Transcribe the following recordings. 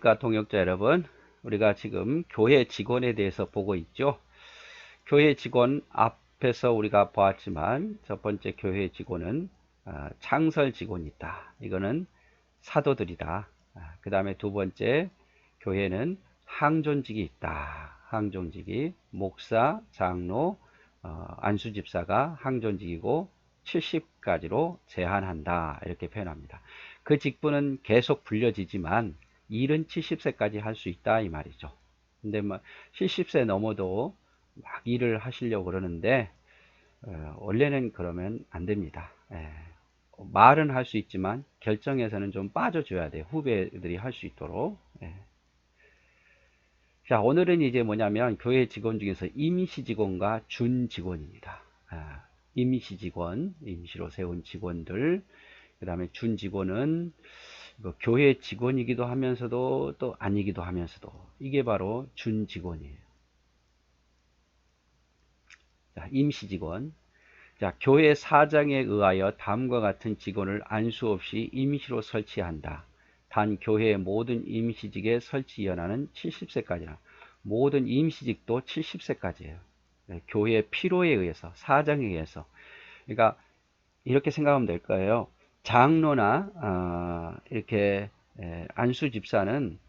안녕하십니까 동역자 여러분. 우리가 지금 교회 직원에 대해서 보고 있죠. 교회 직원 앞에서 우리가 보았지만 첫 번째 교회 직원은 창설 직원이 있다. 이거는 사도들이다. 그 다음에 두 번째 교회는 항존직이 있다. 항존직이 목사, 장로, 안수집사가 항존직이고 70까지로 제한한다. 이렇게 표현합니다. 그 직분은 계속 불려지지만 일은 70세까지 할 수 있다 이 말이죠. 근데 뭐 70세 넘어도 막 일을 하시려고 그러는데 원래는 그러면 안 됩니다. 말은 할 수 있지만 결정에서는 좀 빠져줘야 돼요. 후배들이 할 수 있도록. 자, 오늘은 이제 뭐냐면 교회 직원 중에서 임시 직원과 준 직원입니다. 임시 직원, 임시로 세운 직원들, 그 다음에 준 직원은 뭐 교회 직원이기도 하면서도 또 아니기도 하면서도 이게 바로 준 직원이에요. 자, 임시 직원. 자, 교회 사장에 의하여 다음과 같은 직원을 안수 없이 임시로 설치한다. 단 교회의 모든 임시직의 설치 연한은 70세까지나 모든 임시직도 70세까지예요. 교회의 필요에 의해서 사장에 의해서. 그러니까 이렇게 생각하면 될 거예요. 장로나 이렇게 안수 집사는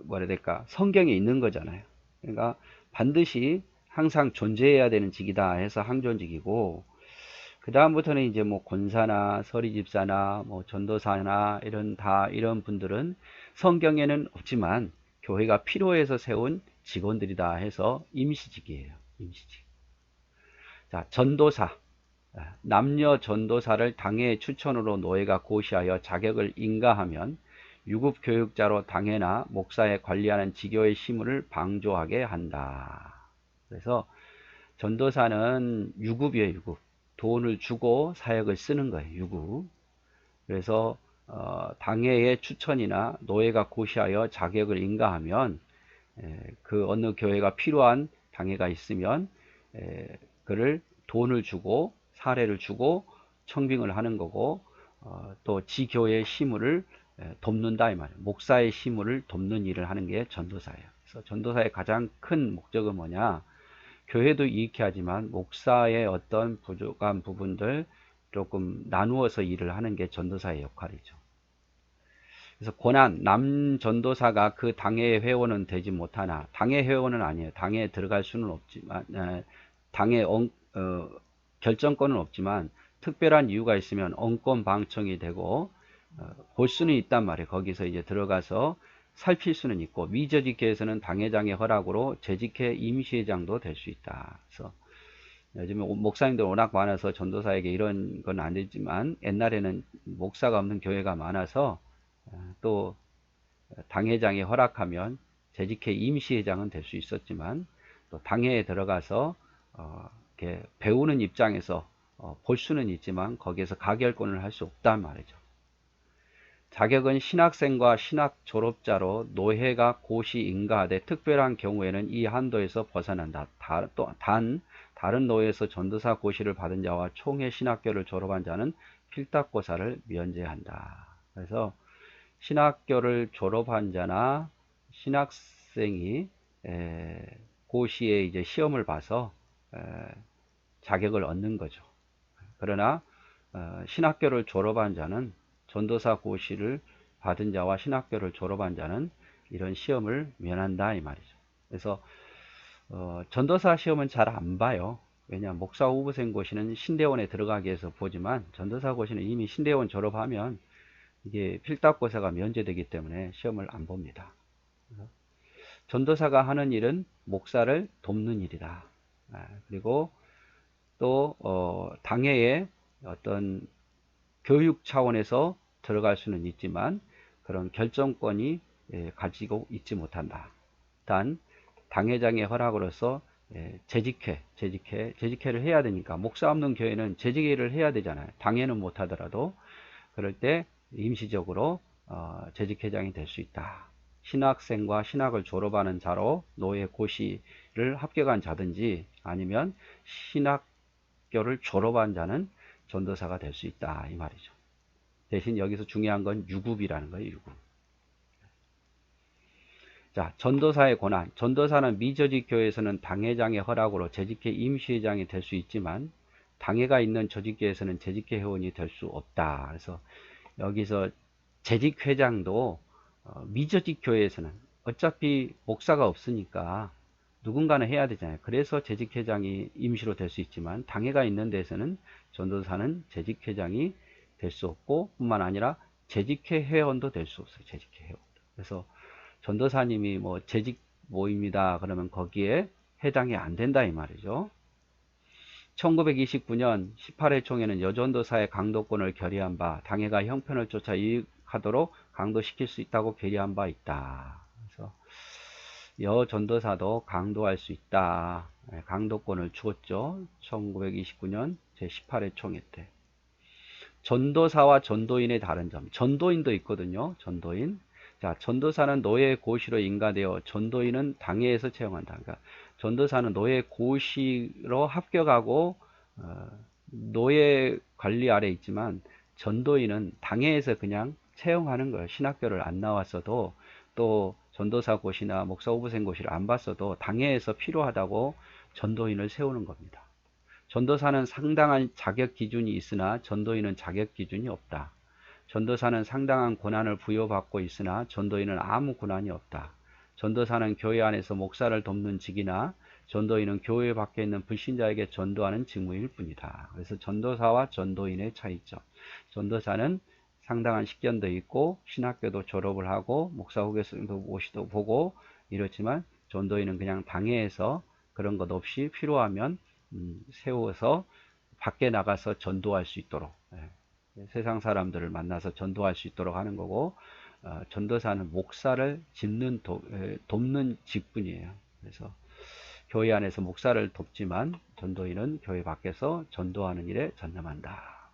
뭐라 해야 될까 성경에 있는 거잖아요. 그러니까 반드시 항상 존재해야 되는 직이다 해서 항존직이고, 그 다음부터는 이제 뭐 권사나 서리집사나 뭐 전도사나 이런 분들은 성경에는 없지만 교회가 필요해서 세운 직원들이다 해서 임시직이에요. 임시직. 자, 전도사. 남녀 전도사를 당회의 추천으로 노예가 고시하여 자격을 인가하면 유급 교육자로 당회나 목사에 관리하는 지교의 시무를 방조하게 한다. 그래서 전도사는 유급이에요. 유급. 돈을 주고 사역을 쓰는 거예요. 유급. 그래서 당회의 추천이나 노예가 고시하여 자격을 인가하면 그 어느 교회가 필요한 당회가 있으면 그를 돈을 주고 사례를 주고 청빙을 하는 거고, 또 지교의 시무를 돕는다 이 말이에요. 목사의 시무를 돕는 일을 하는 게 전도사예요. 그래서 전도사의 가장 큰 목적은 뭐냐? 교회도 이익해 하지만 목사의 어떤 부족한 부분들 조금 나누어서 일을 하는 게 전도사의 역할이죠. 그래서 고난, 남전도사가 그 당의 회원은 되지 못하나, 당의 회원은 아니에요. 당에 들어갈 수는 없지만, 당의 결정권은 없지만 특별한 이유가 있으면 언권 방청이 되고 볼 수는 있단 말이에요. 거기서 이제 들어가서 살필 수는 있고, 미재직회에서는 당회장의 허락으로 재직회 임시회장도 될 수 있다. 그래서 요즘에 목사님들 워낙 많아서 전도사에게 이런 건 안 되지만 옛날에는 목사가 없는 교회가 많아서 또 당회장이 허락하면 재직회 임시회장은 될 수 있었지만, 또 당회에 들어가서 이렇게 배우는 입장에서 볼 수는 있지만 거기에서 가결권을 할 수 없단 말이죠. 자격은 신학생과 신학 졸업자로 노회가 고시 인가하되 특별한 경우에는 이 한도에서 벗어난다. 단 다른 노회에서 전도사 고시를 받은 자와 총회 신학교를 졸업한 자는 필답고사를 면제한다. 그래서 신학교를 졸업한 자나 신학생이 고시에 이제 시험을 봐서 자격을 얻는 거죠. 그러나 신학교를 졸업한 자는, 전도사 고시를 받은 자와 신학교를 졸업한 자는 이런 시험을 면한다 이 말이죠. 그래서 전도사 시험은 잘 안 봐요. 왜냐, 목사 후보생 고시는 신대원에 들어가기 위해서 보지만 전도사 고시는 이미 신대원 졸업하면 이게 필답고사가 면제되기 때문에 시험을 안 봅니다. 전도사가 하는 일은 목사를 돕는 일이다. 그리고 또 당회에 어떤 교육 차원에서 들어갈 수는 있지만 그런 결정권이 가지고 있지 못한다. 단 당회장의 허락으로서 재직회를 해야 되니까, 목사 없는 교회는 재직회를 해야 되잖아요. 당회는 못하더라도 그럴 때 임시적으로 재직회장이 될 수 있다. 신학생과 신학을 졸업하는 자로 노예 고시를 합격한 자든지 아니면 신학교를 졸업한 자는 전도사가 될 수 있다 이 말이죠. 대신 여기서 중요한 건 유급이라는 거예요. 유급. 자, 전도사의 권한. 전도사는 미조직 교회에서는 당회장의 허락으로 재직회 임시회장이 될 수 있지만 당회가 있는 조직교회에서는 재직회 회원이 될 수 없다. 그래서 여기서 재직회장도 미조직 교회에서는 어차피 목사가 없으니까 누군가는 해야 되잖아요. 그래서 재직회장이 임시로 될 수 있지만 당회가 있는 데서는 전도사는 재직회장이 될 수 없고 뿐만 아니라 재직회 회원도 될 수 없어요. 재직회 회원. 그래서 전도사님이 뭐 재직 모입니다. 그러면 거기에 해당이 안 된다 이 말이죠. 1929년 18회 총회는 여전도사의 강도권을 결의한 바 당회가 형편을 쫓아 이익하도록 강도시킬 수 있다고 결의한 바 있다. 그래서 여전도사도 강도할 수 있다. 강도권을 주었죠. 1929년 제18회 총회 때. 전도사와 전도인의 다른 점. 전도인도 있거든요. 전도인. 자, 전도사는 노예 고시로 인가되어 전도인은 당회에서 채용한다. 그러니까 전도사는 노예 고시로 합격하고 노예 관리 아래 있지만 전도인은 당회에서 그냥 채용하는 거예요. 신학교를 안 나왔어도 또 전도사 고시나 목사 후보생 고시를 안 봤어도 당회에서 필요하다고 전도인을 세우는 겁니다. 전도사는 상당한 자격 기준이 있으나 전도인은 자격 기준이 없다. 전도사는 상당한 권한을 부여받고 있으나 전도인은 아무 권한이 없다. 전도사는 교회 안에서 목사를 돕는 직이나 전도인은 교회 밖에 있는 불신자에게 전도하는 직무일 뿐이다. 그래서 전도사와 전도인의 차이점. 전도사는 상당한 식견도 있고 신학교도 졸업을 하고 목사 후계생도 모시도 보고 이렇지만 전도인은 그냥 당회에서 그런 것 없이 필요하면 세워서 밖에 나가서 전도할 수 있도록 세상 사람들을 만나서 전도할 수 있도록 하는 거고 전도사는 목사를 돕는 직분이에요. 그래서 교회 안에서 목사를 돕지만 전도인은 교회 밖에서 전도하는 일에 전념한다.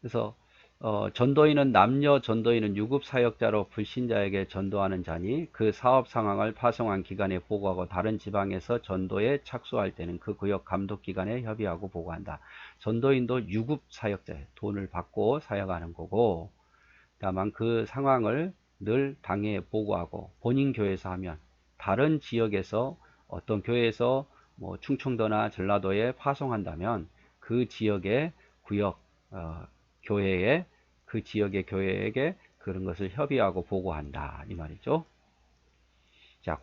그래서 전도인은 남녀 전도인은 유급 사역자로 불신자에게 전도하는 자니 그 사업 상황을 파송한 기관에 보고하고 다른 지방에서 전도에 착수할 때는 그 구역 감독 기관에 협의하고 보고한다. 전도인도 유급 사역자예요. 돈을 받고 사역하는 거고 다만 그 상황을 늘 당회에 보고하고 본인 교회에서 하면 다른 지역에서 어떤 교회에서 뭐 충청도나 전라도에 파송한다면 그 지역의 구역 교회에 그 지역의 교회에게 그런 것을 협의하고 보고한다 이 말이죠. 자,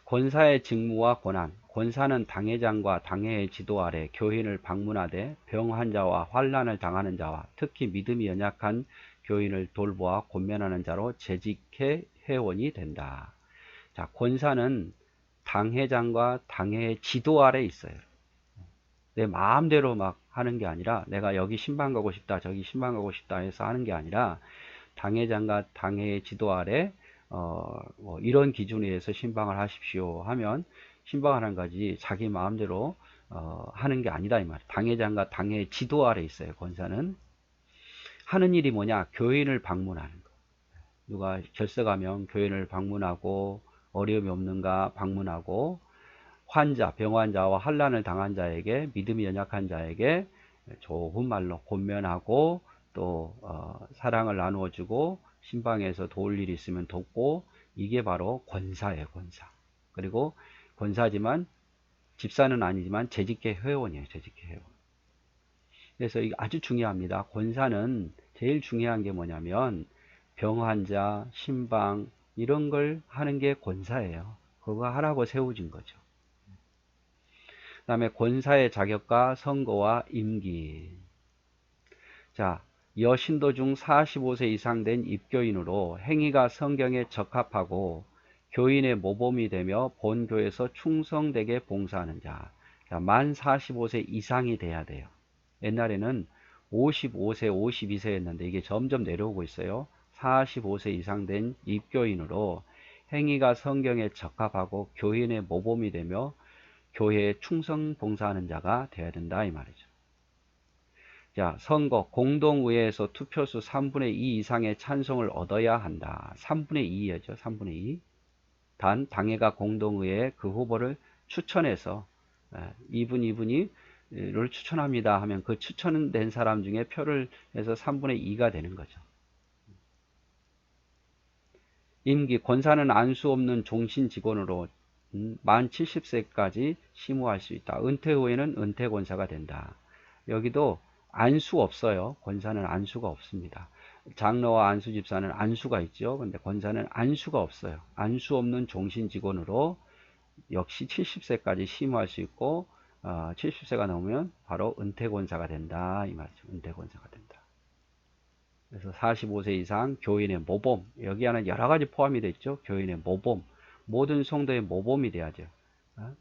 권사의 직무와 권한. 권사는 당회장과 당회의 지도 아래 교인을 방문하되 병 환자와 환난을 당하는 자와 특히 믿음이 연약한 교인을 돌보아 권면하는 자로 재직회 회원이 된다. 자, 권사는 당회장과 당회의 지도 아래 있어요. 내 마음대로 막 하는 게 아니라 내가 여기 신방 가고 싶다 저기 신방 가고 싶다 해서 하는 게 아니라 당회장과 당회의 지도 아래 뭐 이런 기준에 의해서 신방을 하십시오 하면 신방하는 거지 자기 마음대로 하는 게 아니다 이 말이에요. 당회장과 당회의 지도 아래 있어요. 권사는 하는 일이 뭐냐? 교인을 방문하는 거. 누가 결석하면 교인을 방문하고 어려움이 없는가 방문하고 환자, 병환자와 환난을 당한 자에게 믿음이 연약한 자에게 좋은 말로 권면하고 또 사랑을 나누어주고 신방에서 도울 일이 있으면 돕고 이게 바로 권사예요. 권사. 그리고 권사지만 집사는 아니지만 재직회 회원이에요. 재직회 회원. 그래서 이게 아주 중요합니다. 권사는 제일 중요한 게 뭐냐면 병환자, 신방 이런 걸 하는 게 권사예요. 그거 하라고 세워진 거죠. 그 다음에 권사의 자격과 선거와 임기. 자, 여신도 중 45세 이상 된 입교인으로 행위가 성경에 적합하고 교인의 모범이 되며 본교에서 충성되게 봉사하는 자. 자, 만 45세 이상이 돼야 돼요. 옛날에는 55세, 52세였는데 이게 점점 내려오고 있어요. 45세 이상 된 입교인으로 행위가 성경에 적합하고 교인의 모범이 되며 교회에 충성 봉사하는 자가 되어야 된다 이 말이죠. 자, 선거 공동의회에서 투표수 3분의 2 이상의 찬성을 얻어야 한다. 3분의 2였죠. 3분의 2. 단 당회가 공동의회에 그 후보를 추천해서 이분이를 추천합니다 하면 그 추천된 사람 중에 표를 해서 3분의 2가 되는 거죠. 임기, 권사는 안수 없는 종신 직원으로 만 70세까지 심우할 수 있다. 은퇴 후에는 은퇴 권사가 된다. 여기도 안수 없어요. 권사는 안수가 없습니다. 장로와 안수 집사는 안수가 있죠. 근데 권사는 안수가 없어요. 안수 없는 종신 직원으로 역시 70세까지 심우할 수 있고 70세가 넘으면 바로 은퇴 권사가 된다. 이 말이죠. 은퇴 권사가 된다. 그래서 45세 이상 교인의 모범, 여기 안에 여러 가지 포함이 되어 있죠. 교인의 모범, 모든 성도의 모범이 돼야죠.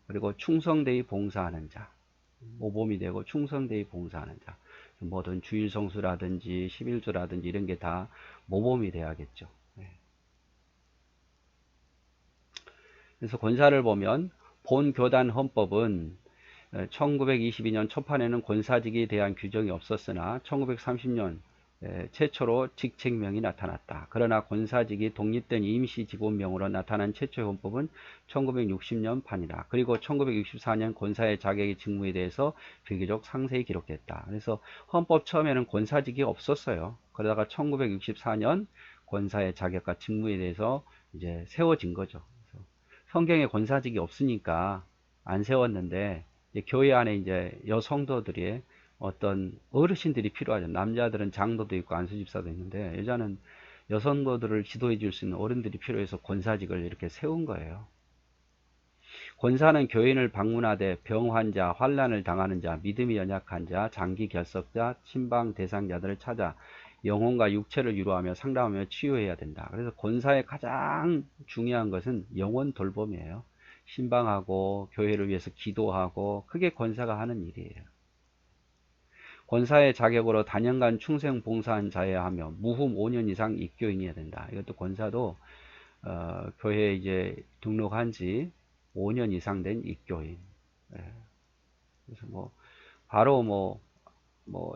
그리고 충성되이 봉사하는 자, 모범이 되고 충성되이 봉사하는 자, 뭐든 주일 성수라든지 11조라든지 이런 게 다 모범이 돼야겠죠. 그래서 권사를 보면 본 교단 헌법은 1922년 초판에는 권사직에 대한 규정이 없었으나 1930년 최초로 직책명이 나타났다. 그러나 권사직이 독립된 임시직원명으로 나타난 최초의 헌법은 1960년 판이다. 그리고 1964년 권사의 자격의 직무에 대해서 비교적 상세히 기록됐다. 그래서 헌법 처음에는 권사직이 없었어요. 그러다가 1964년 권사의 자격과 직무에 대해서 이제 세워진 거죠. 그래서 성경에 권사직이 없으니까 안 세웠는데 교회 안에 이제 여성도들이 어떤 어르신들이 필요하죠. 남자들은 장로도 있고 안수집사도 있는데 여자는 여성도들을 지도해 줄 수 있는 어른들이 필요해서 권사직을 이렇게 세운 거예요. 권사는 교인을 방문하되 병환자, 환난을 당하는 자, 믿음이 연약한 자, 장기 결석자, 침방 대상자들을 찾아 영혼과 육체를 위로하며 상담하며 치유해야 된다. 그래서 권사의 가장 중요한 것은 영혼 돌봄이에요. 신방하고 교회를 위해서 기도하고 그게 권사가 하는 일이에요. 권사의 자격으로 단연간 충성 봉사한 자여야 하며 무흠 5년 이상 입교인이어야 된다. 이것도 권사도 교회에 이제 등록한 지 5년 이상 된 입교인. 그래서 뭐 바로 뭐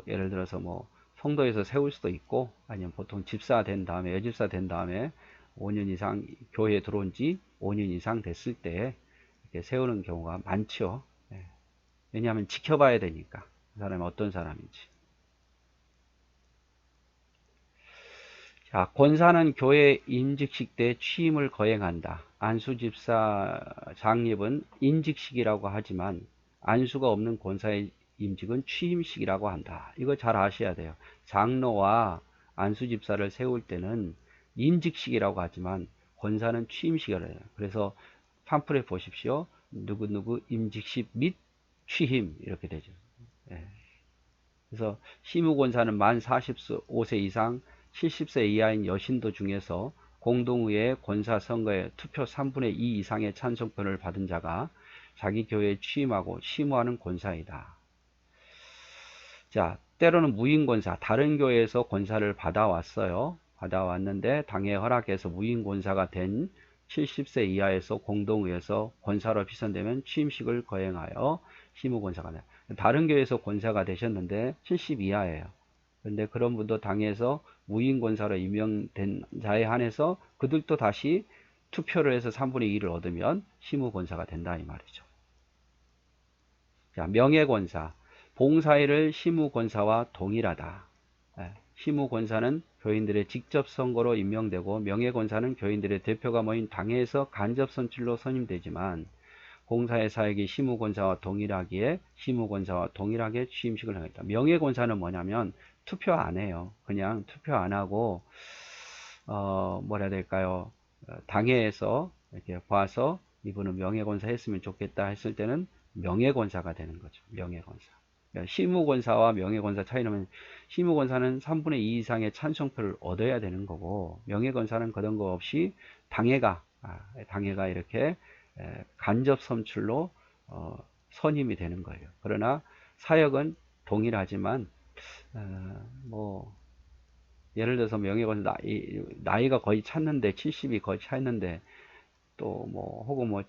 예를 들어서 뭐 성도에서 세울 수도 있고 아니면 보통 집사 된 다음에 여집사 된 다음에 5년 이상 교회에 들어온 지 5년 이상 됐을 때 이렇게 세우는 경우가 많죠. 왜냐하면 지켜봐야 되니까. 그 사람이 어떤 사람인지. 자, 권사는 교회 임직식 때 취임을 거행한다. 안수집사 장립은 임직식이라고 하지만 안수가 없는 권사의 임직은 취임식이라고 한다. 이거 잘 아셔야 돼요. 장로와 안수집사를 세울 때는 임직식이라고 하지만 권사는 취임식이라고 해요. 그래서 팜플렛 보십시오. 누구누구 임직식 및 취임 이렇게 되죠. 그래서 시무권사는 만 45세 이상 70세 이하인 여신도 중에서 공동의회 권사 선거에 투표 3분의 2 이상의 찬성표를 받은 자가 자기 교회에 취임하고 시무하는 권사이다. 자, 때로는 무인권사, 다른 교회에서 권사를 받아왔어요. 받아왔는데 당에 허락해서 무인권사가 된 70세 이하에서 공동의회에서 권사로 비선되면 취임식을 거행하여 시무권사가 된다. 다른 교회에서 권사가 되셨는데 70 이하예요. 그런데 그런 분도 당에서 무인 권사로 임명된 자에 한해서 그들도 다시 투표를 해서 3분의 2를 얻으면 시무 권사가 된다 이 말이죠. 자, 명예 권사. 봉사일을 시무 권사와 동일하다. 시무 권사는 교인들의 직접 선거로 임명되고 명예 권사는 교인들의 대표가 모인 당회에서 간접 선출로 선임되지만 공사의 사역이 시무권사와 동일하기에 시무권사와 동일하게 취임식을 하겠다. 명예권사는 뭐냐면 투표 안 해요. 그냥 투표 안 하고 뭐라 해야 될까요? 당회에서 이렇게 봐서 이분은 명예권사 했으면 좋겠다 했을 때는 명예권사가 되는 거죠. 명예권사. 그러니까 시무권사와 명예권사 차이는 시무권사는 3분의 2 이상의 찬성표를 얻어야 되는 거고 명예권사는 그런 거 없이 당회가 이렇게 간접 선출로 선임이 되는 거예요. 그러나 사역은 동일하지만 뭐 예를 들어서 명예권 나이가 거의 찼는데 70이 거의 찼는데 또 뭐 혹은 뭐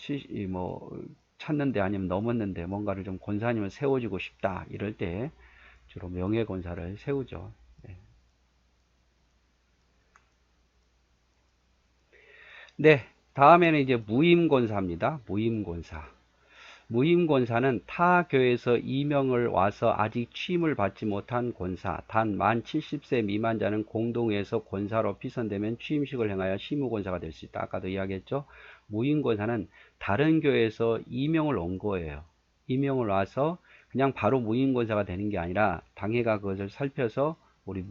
찼는데 아니면 넘었는데 뭔가를 좀 권사님을 세워주고 싶다 이럴 때 주로 명예권사를 세우죠. 네, 다음에는 이제 무임권사입니다. 무임권사. 무임권사는 타 교에서 임명을 와서 아직 취임을 받지 못한 권사, 단 만 70세 미만자는 공동회에서 권사로 피선되면 취임식을 행하여 시무권사가 될 수 있다. 아까도 이야기했죠. 무임권사는 다른 교회에서 임명을 온 거예요. 임명을 와서 그냥 바로 무임권사가 되는 게 아니라 당회가 그것을 살펴서 우리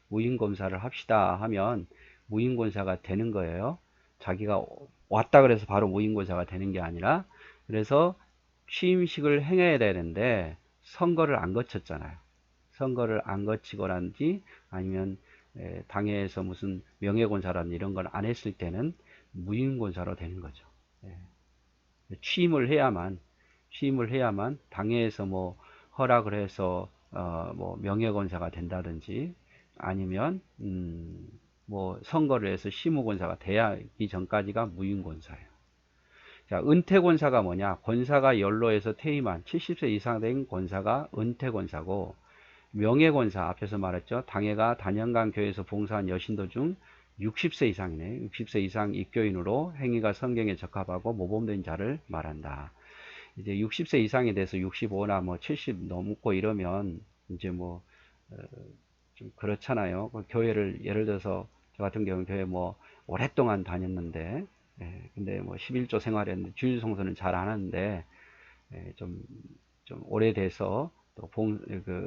무임검사를 합시다 하면 무임권사가 되는 거예요. 자기가 왔다 그래서 바로 무임권사가 되는 게 아니라. 그래서 취임식을 행해야 되는데 선거를 안 거쳤잖아요. 선거를 안 거치거나든지 아니면 당회에서 무슨 명예권사라든지 이런 걸 안 했을 때는 무임권사로 되는 거죠. 취임을 해야만 당회에서 뭐 허락을 해서 뭐 명예권사가 된다든지 아니면 뭐 선거를 해서 시무권사가 돼야 이 전까지가 무임권사예요. 자, 은퇴권사가 뭐냐? 권사가 연로해서 퇴임한 70세 이상 된 권사가 은퇴권사고, 명예권사 앞에서 말했죠. 당회가 단연간 교회에서 봉사한 여신도 중 60세 이상이네. 60세 이상 입교인으로 행위가 성경에 적합하고 모범된 자를 말한다. 이제 60세 이상에 대해서 65나 뭐 70 넘고 이러면 이제 뭐 좀 그렇잖아요. 교회를 예를 들어서 저 같은 경우는 교회 뭐 오랫동안 다녔는데 근데 뭐 11조 생활했는데 주일 성수는 잘 안 하는데 좀 오래돼서 또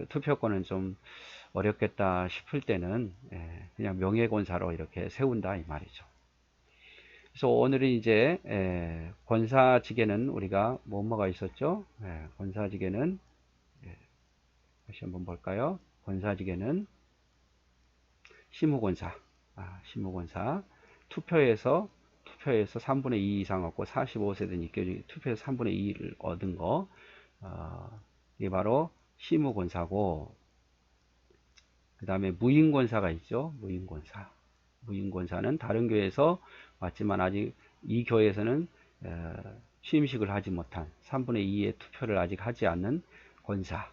투표권은 좀 어렵겠다 싶을 때는 그냥 명예권사로 이렇게 세운다 이 말이죠. 그래서 오늘은 이제 권사직에는 우리가 뭐가 있었죠? 권사직에는 다시 한번 볼까요? 권사직에는 시무권사, 시무권사 투표에서 3분의 2 이상 얻고 45세 된 입교인 투표에서 3분의 2를 얻은 거 이게 바로 시무권사고, 그 다음에 무임권사가 있죠. 무임권사는 다른 교회에서 왔지만 아직 이 교회에서는 취임식을 하지 못한 3분의 2의 투표를 아직 하지 않는 권사.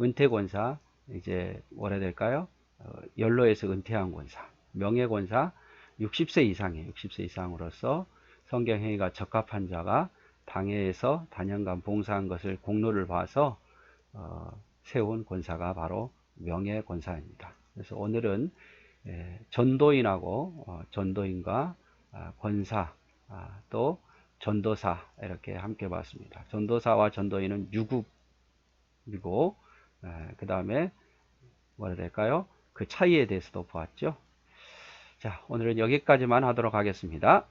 은퇴권사 이제 뭐라 해야 될까요? 연로에서 은퇴한 권사. 명예권사 60세 이상이에요. 60세 이상으로서 성경행위가 적합한 자가 당회에서 단연간 봉사한 것을 공로를 봐서 세운 권사가 바로 명예권사입니다. 그래서 오늘은 전도인하고 전도인과 권사 또 전도사 이렇게 함께 봤습니다. 전도사와 전도인은 유급이고 그 다음에 뭐라 해야 될까요? 그 차이에 대해서도 보았죠. 자, 오늘은 여기까지만 하도록 하겠습니다.